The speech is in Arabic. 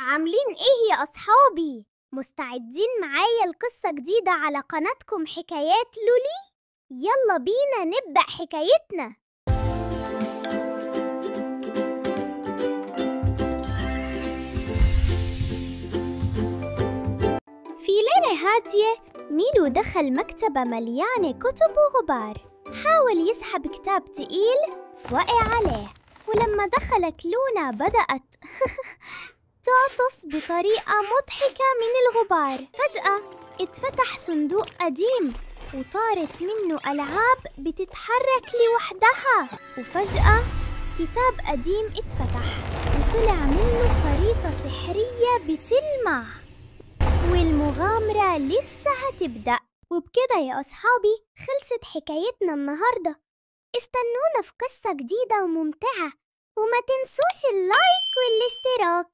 عاملين ايه يا اصحابي؟ مستعدين معايا لقصة جديدة على قناتكم حكايات لولي؟ يلا بينا نبدأ حكايتنا. في ليلة هادية ميلو دخل مكتبة مليانة كتب وغبار. حاول يسحب كتاب تقيل فوقع عليه، ولما دخلت لونا بدأت تعطس بطريقة مضحكة من الغبار. فجأة اتفتح صندوق قديم وطارت منه ألعاب بتتحرك لوحدها، وفجأة كتاب قديم اتفتح وطلع منه خريطة سحرية بتلمع، والمغامرة لسه هتبدأ. وبكده يا أصحابي خلصت حكايتنا النهاردة. استنونا في قصة جديدة وممتعة، وما تنسوش اللايك والاشتراك.